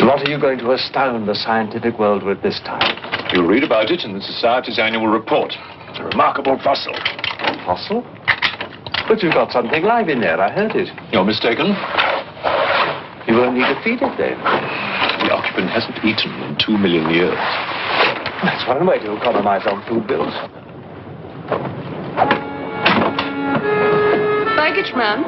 What are you going to astound the scientific world with this time? You'll read about it in the Society's annual report. It's a remarkable fossil. Fossil? But you've got something live in there, I heard it. You're mistaken. You won't need to feed it then. The occupant hasn't eaten in 2 million years. That's one way to economize on food bills. Baggage man.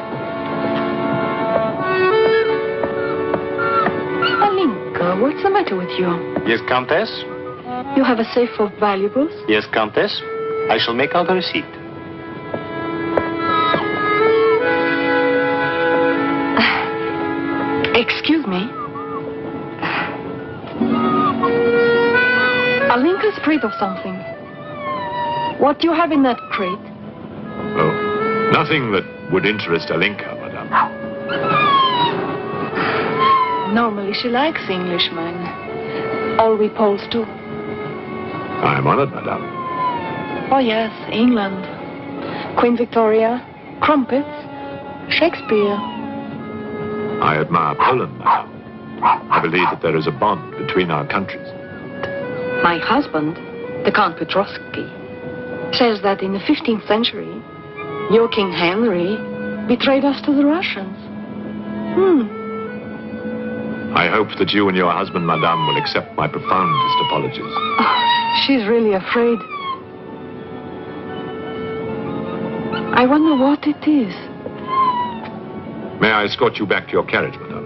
What's the matter with you? Yes, Countess? You have a safe of valuables? Yes, Countess. I shall make out a receipt. Excuse me. Alinka's afraid of something. What do you have in that crate? Oh, nothing that would interest Alinka, madame. Normally she likes Englishmen. All we Poles do. I am honored, madame. Oh yes, England. Queen Victoria, crumpets, Shakespeare. I admire Poland, madame. I believe that there is a bond between our countries. My husband, the Count Petrovsky, says that in the 15th century, your King Henry betrayed us to the Russians. I hope that you and your husband, madame, will accept my profoundest apologies. Oh, she's really afraid. I wonder what it is. May I escort you back to your carriage, madame?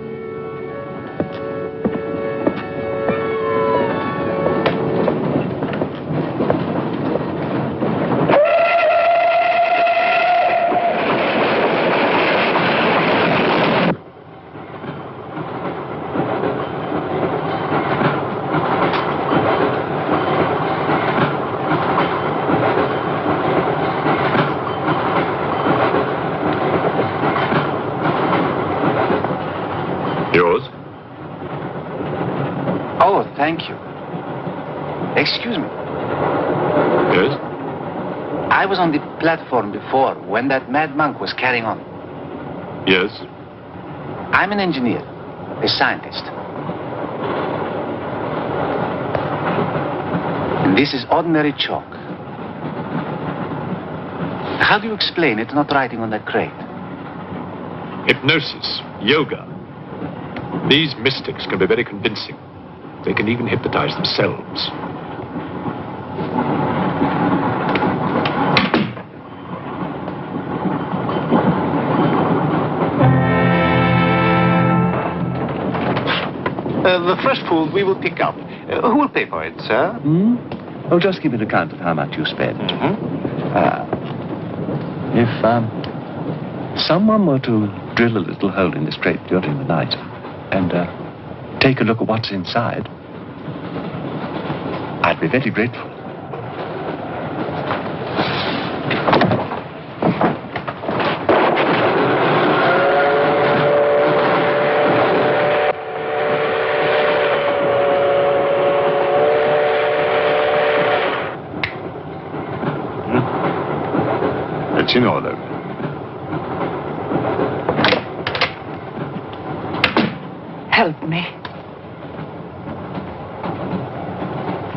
Thank you. Excuse me. Yes? I was on the platform before when that mad monk was carrying on. Yes? I'm an engineer, a scientist. And this is ordinary chalk. How do you explain it not writing on that crate? Hypnosis, yoga. These mystics can be very convincing. They can even hypnotize themselves. The first food we will pick up. Who will pay for it, sir? Oh, just give an account of how much you spent. If someone were to drill a little hole in this crate during the night and take a look at what's inside, I'd be very grateful. It's in order. Help me.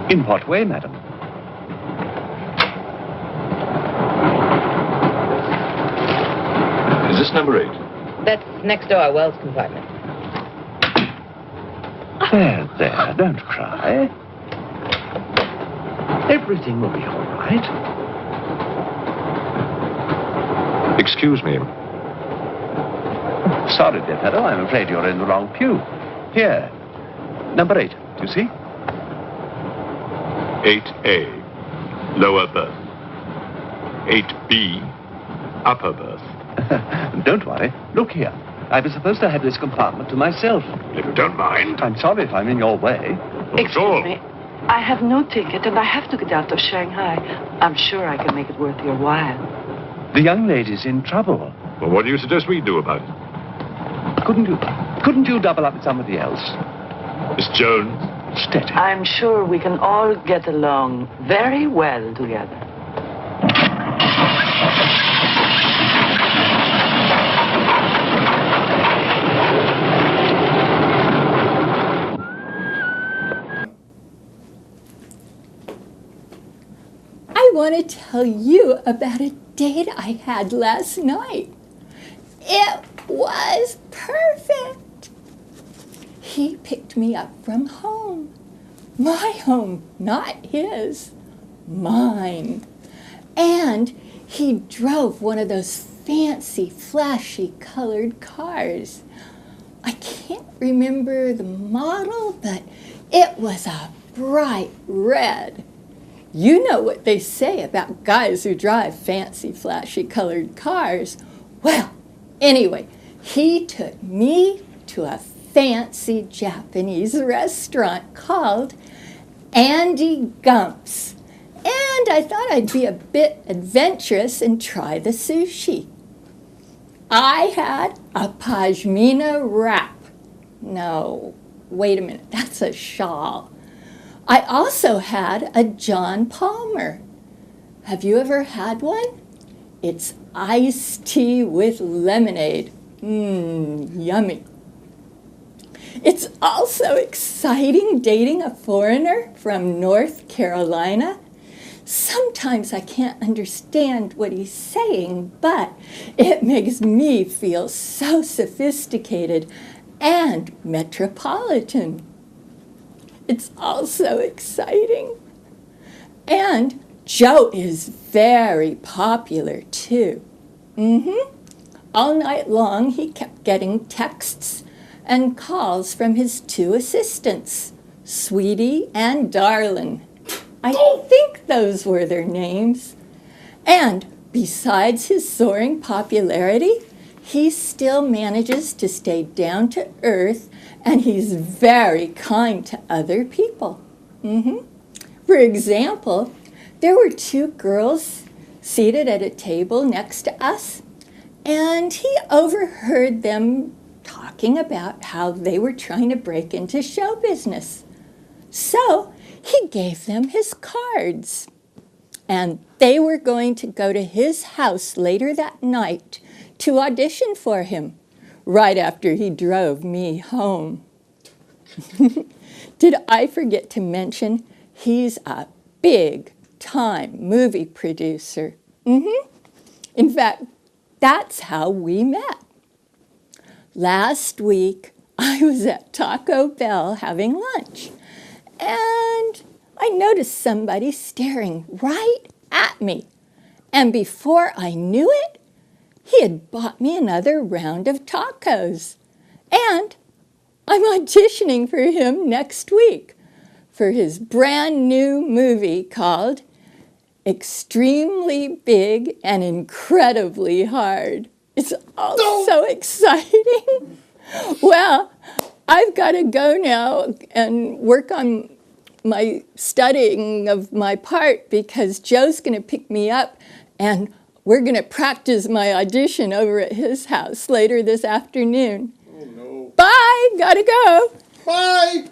In what way, madam? Is this number 8? That's next to our Wells compartment. There, don't cry. Everything will be all right. Excuse me. Sorry, dear fellow, I'm afraid you're in the wrong pew. Here, number 8, do you see? 8A, lower berth. 8B, upper berth. Don't worry. Look here. I was supposed to have this compartment to myself. If you don't mind. I'm sorry if I'm in your way. Excuse me. I have no ticket and I have to get out of Shanghai. I'm sure I can make it worth your while. The young lady's in trouble. Well, what do you suggest we do about it? Couldn't you double up with somebody else? Miss Jones? Steady. I'm sure we can all get along very well together. I want to tell you about a date I had last night. It was perfect. He picked me up from home. My home, not his, mine. And he drove one of those fancy, flashy colored cars. I can't remember the model, but it was a bright red. You know what they say about guys who drive fancy, flashy colored cars. Well, anyway, he took me to a fancy Japanese restaurant called Andy Gump's. And I thought I'd be a bit adventurous and try the sushi. I had a pashmina wrap. No, wait a minute, that's a shawl. I also had a John Palmer. Have you ever had one? It's iced tea with lemonade. Yummy. It's also exciting dating a foreigner from North Carolina. Sometimes I can't understand what he's saying, but it makes me feel so sophisticated and metropolitan. It's also exciting. And Joe is very popular, too. All night long, he kept getting texts and calls from his two assistants, Sweetie and Darlin. I think those were their names. And besides his soaring popularity, he still manages to stay down to earth, and he's very kind to other people. For example, there were two girls seated at a table next to us, and he overheard them talking about how they were trying to break into show business. So he gave them his cards, and they were going to go to his house later that night to audition for him, right after he drove me home. Did I forget to mention he's a big-time movie producer? In fact, that's how we met. Last week, I was at Taco Bell having lunch, and I noticed somebody staring right at me. And before I knew it, he had bought me another round of tacos. And I'm auditioning for him next week for his brand new movie called Extremely Big and Incredibly Hard. It's all so exciting. Well, I've got to go now and work on my studying of my part because Joe's going to pick me up and we're going to practice my audition over at his house later this afternoon. Oh, no. Bye. Gotta go. Bye.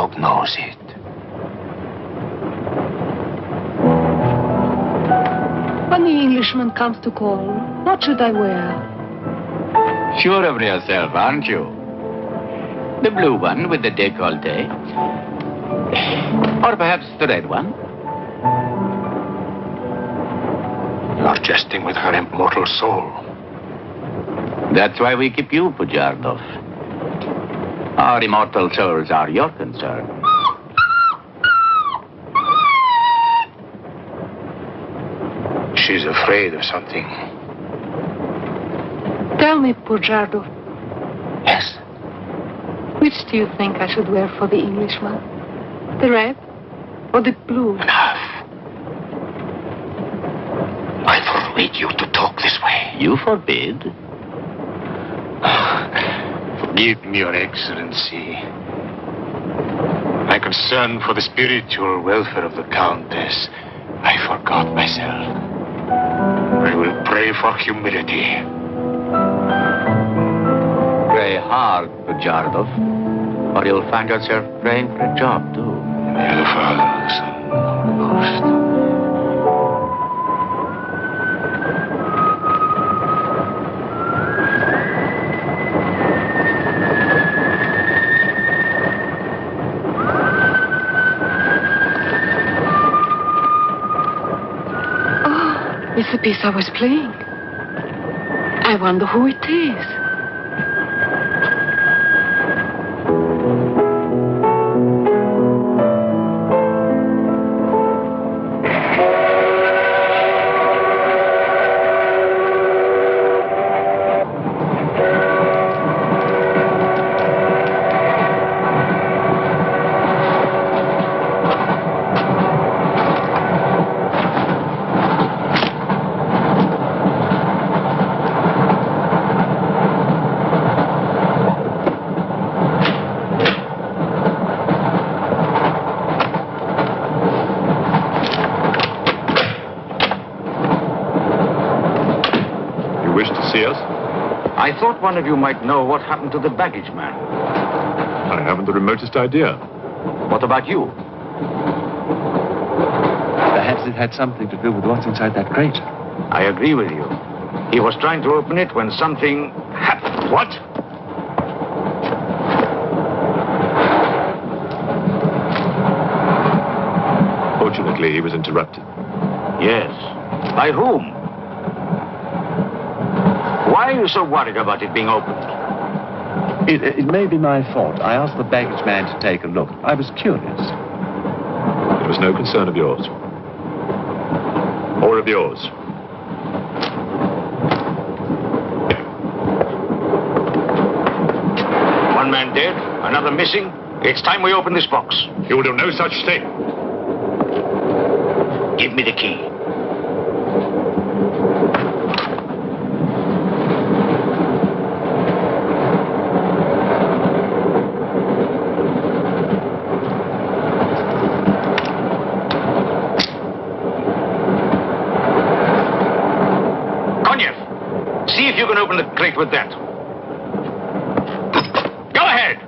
dog knows it. When the Englishman comes to call, what should I wear? Sure of yourself, aren't you? The blue one with the décolleté. Or perhaps the red one. You're jesting with her immortal soul. That's why we keep you, Pujardov. Our immortal souls are your concern. She's afraid of something. Tell me, Pujardov, Yes. which do you think I should wear for the Englishman? The red or the blue? Enough. I forbid you to talk this way. You forbid? Forgive me, Your Excellency. My concern for the spiritual welfare of the Countess, I forgot myself. I will pray for humility. Pray hard, Pujardov, or you'll find yourself praying for a job, too. In the name of the Father, Son, and Holy Ghost. It's the piece I was playing. I wonder who it is. I thought one of you might know what happened to the baggage man. I haven't the remotest idea. What about you? Perhaps it had something to do with what's inside that crate. I agree with you. He was trying to open it when something happened. What? Fortunately, he was interrupted. Yes. By whom? Why are you so worried about it being opened? It may be my fault. I asked the baggage man to take a look. I was curious. It was no concern of yours. Or of yours. One man dead, another missing. It's time we open this box. You will do no such thing. Give me the key. See if you can open the crate with that. Go ahead.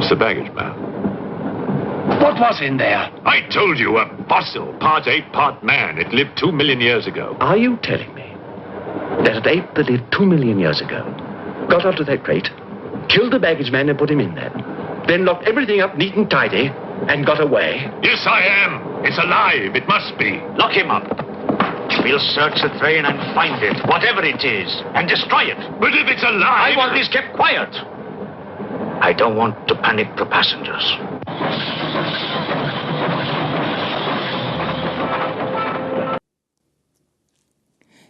The baggage man. What was in there? I told you, a fossil, part ape, part man. It lived 2 million years ago. Are you telling me that an ape that lived 2 million years ago got onto that crate, killed the baggage man and put him in there, then locked everything up neat and tidy and got away? Yes, I am. It's alive. It must be. Lock him up. We'll search the train and find it, whatever it is, and destroy it. But if it's alive... I want this kept quiet. I don't want to panic the passengers.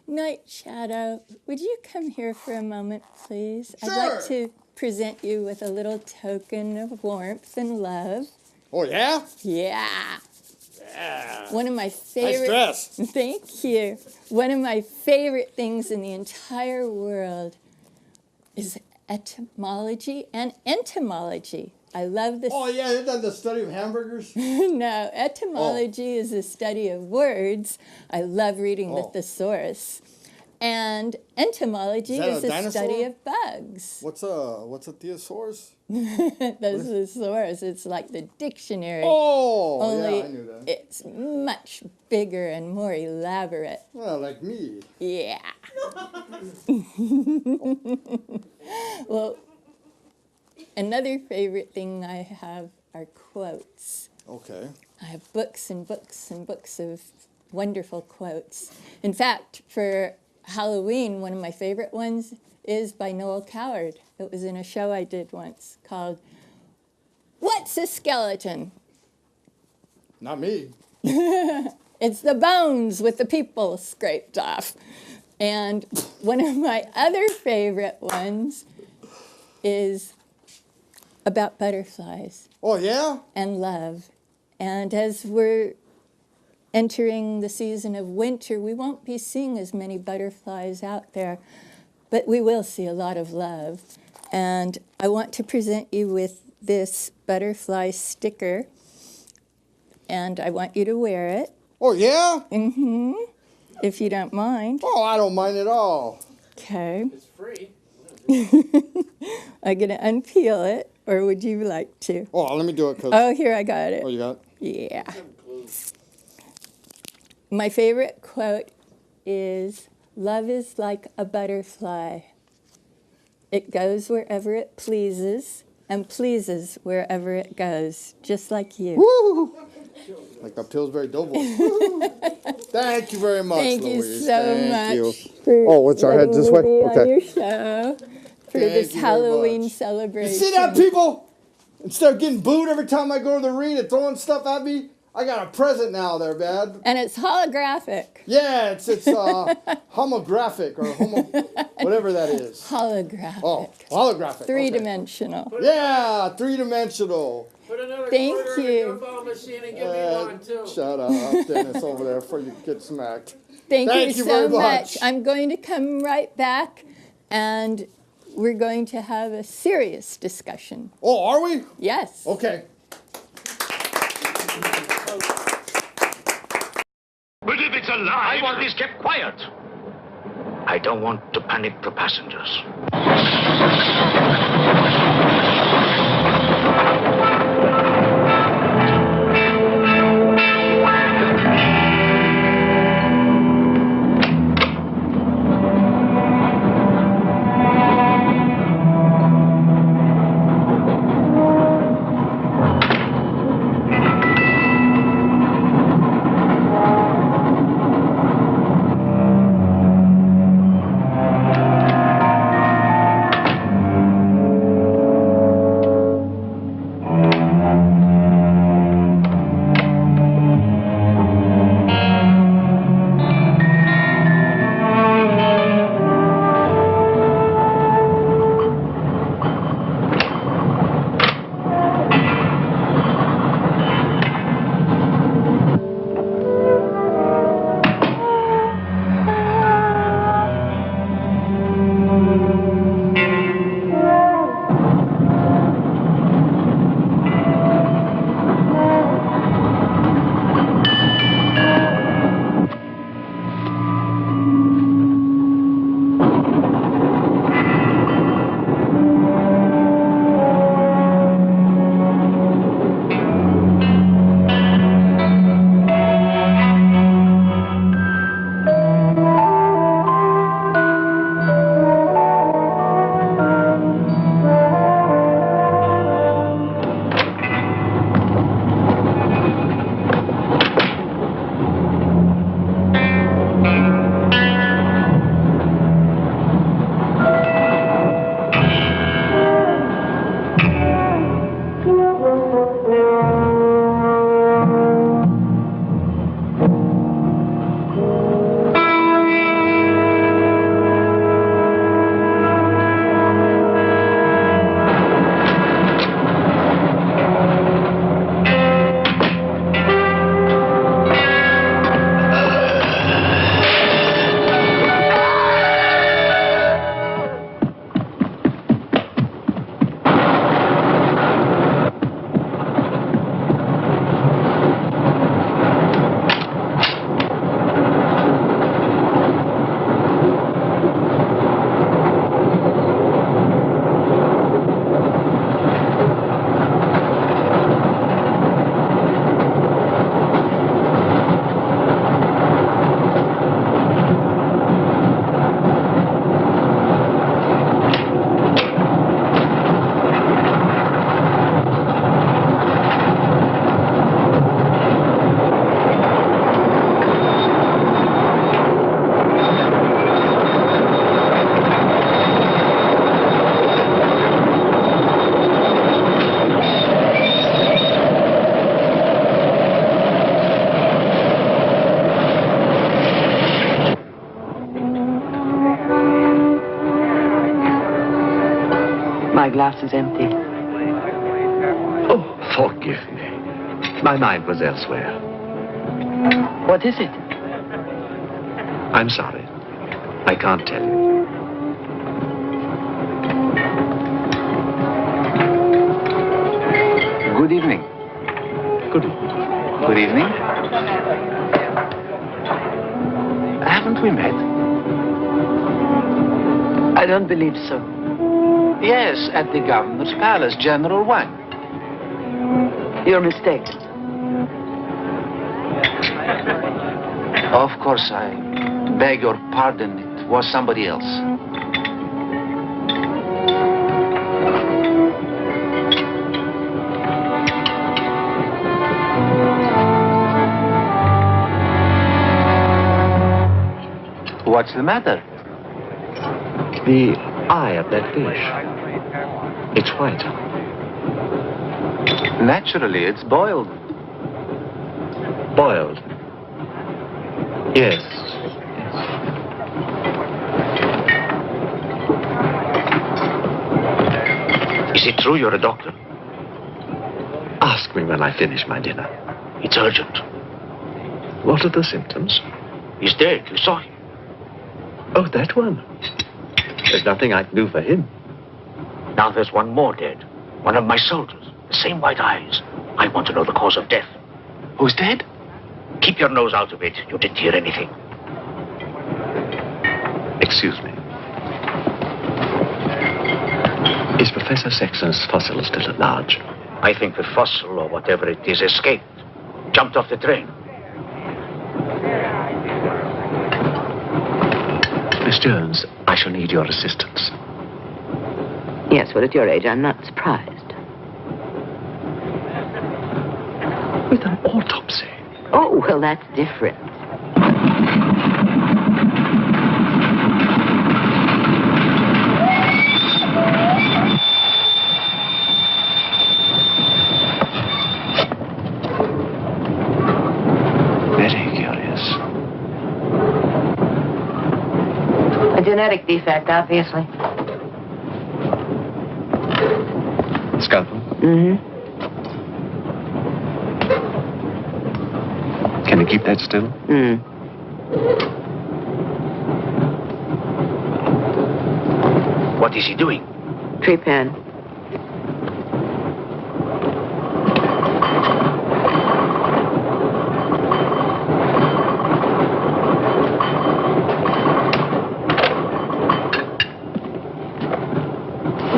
Night Shadow, would you come here for a moment, please? Sure. I'd like to present you with a little token of warmth and love. Oh, yeah? Yeah. Yeah. One of my favorite... Nice dress. Thank you. One of my favorite things in the entire world is etymology and entomology. I love this. Oh, yeah, isn't that the study of hamburgers? No, etymology is the study of words. I love reading the Oh. thesaurus. And entomology Is that is a the dinosaur? study of bugs. What's a thesaurus? Those thesaurus, it's like the dictionary. Oh, Only yeah, I knew that. it's much bigger and more elaborate. Well, like me. Yeah. Well, another favorite thing I have are quotes. Okay. I have books and books and books of wonderful quotes. In fact, for Halloween, one of my favorite ones is by Noel Coward. It was in a show I did once called What's a Skeleton? Not me. It's the bones with the people scraped off. And one of my other favorite ones is about butterflies Oh, yeah? and love. And as we're entering the season of winter, we won't be seeing as many butterflies out there, but we will see a lot of love. And I want to present you with this butterfly sticker, and I want you to wear it. Oh, yeah? Mm-hmm. If you don't mind. Oh, I don't mind at all. Okay. It's free. I'm going to unpeel it, or would you like to? Oh, let me do it. Oh, here, I got it. Oh, you got it? Yeah. My favorite quote is, "Love is like a butterfly. It goes wherever it pleases and pleases wherever it goes, just like you." Woo! Like a Pillsbury Doughboy. Thank you very much, Thank you Louise. so Thank much. you. For Oh, what's our letting heads this me way? be on Okay. your show for Thank this you very Halloween much. celebration. You see that, people? Instead of getting booed every time I go to the arena and throwing stuff at me, I got a present now there, man. And it's holographic. Yeah, it's homographic or whatever that is. Holographic. Oh, holographic. Three-dimensional. Okay. Yeah, three-dimensional. Put another Thank quarter in you. the gumball machine and give me one, too. Shut up, Dennis, over there before you get smacked. Thank you you so very much. much. I'm going to come right back, and we're going to have a serious discussion. Oh, are we? Yes. Okay. But if it's a lie, I want this kept quiet. I don't want to panic the passengers. glass is empty. Oh, forgive me. My mind was elsewhere. What is it? I'm sorry. I can't tell you. Good evening. Good evening. Good evening. Haven't we met? I don't believe so. Yes, at the governor's palace, General Wang. You're mistaken. Of course, I beg your pardon. It was somebody else. What's the matter? The eye of that fish. It's white. Naturally, it's boiled. Boiled. Yes. Is it true you're a doctor? Ask me when I finish my dinner. It's urgent. What are the symptoms? He's dead. You saw him. Oh, that one. There's nothing I can do for him. Now there's one more dead. One of my soldiers. The same white eyes. I want to know the cause of death. Who's dead? Keep your nose out of it. You didn't hear anything. Excuse me. Is Professor Sexton's fossil still at large? I think the fossil, or whatever it is, escaped. Jumped off the train. Miss Jones, I shall need your assistance. Yes, well, at your age, I'm not surprised. With an autopsy. Oh, well, that's different. Very curious. A genetic defect, obviously. Scalpel? Mm-hmm. Can you keep that still? What is he doing? Trepan.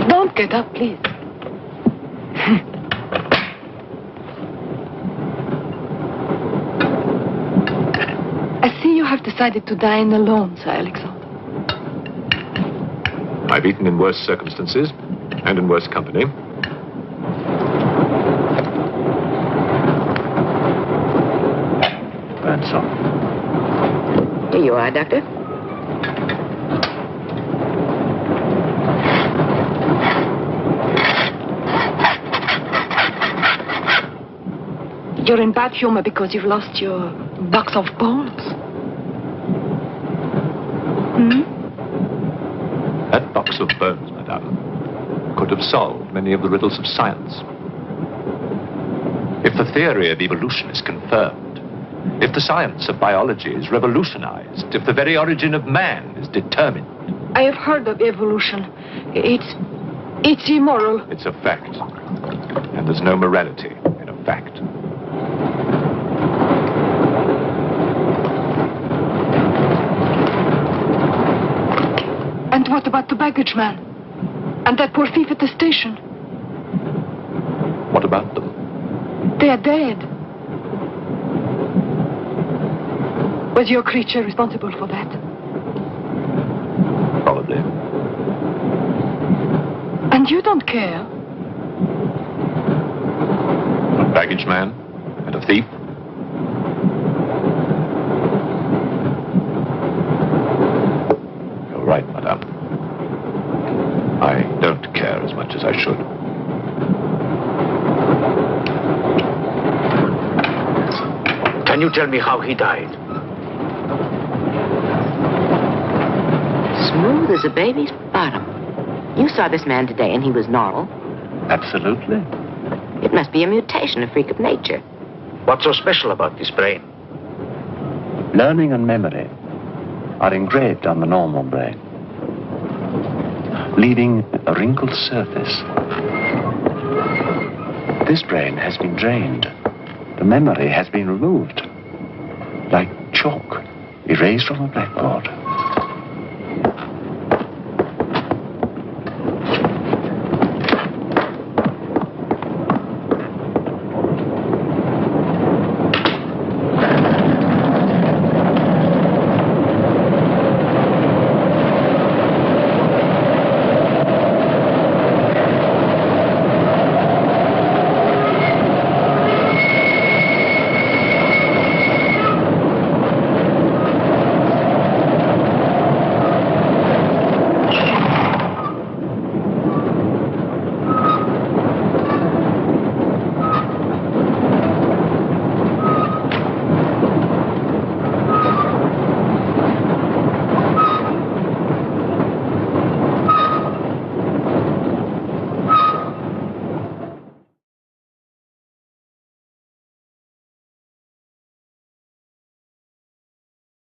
Don't get up, please. I see you have decided to dine alone, Sir Alexander. I've eaten in worse circumstances and in worse company. Grandson. Here you are, Doctor. You're in bad humor because you've lost your box of bones. That box of bones, madame, could have solved many of the riddles of science. If the theory of evolution is confirmed, if the science of biology is revolutionized, if the very origin of man is determined. I have heard of evolution. It's immoral. It's a fact. And there's no morality in a fact. And what about the baggage man? And that poor thief at the station? What about them? They are dead. Was your creature responsible for that? Probably. And you don't care? A baggage man and a thief? You're right, madame. I don't care as much as I should. Can you tell me how he died? Smooth as a baby's bottom. You saw this man today and he was normal. Absolutely. It must be a mutation, a freak of nature. What's so special about this brain? Learning and memory are engraved on the normal brain, leaving a wrinkled surface. This brain has been drained. The memory has been removed, like chalk erased from a blackboard.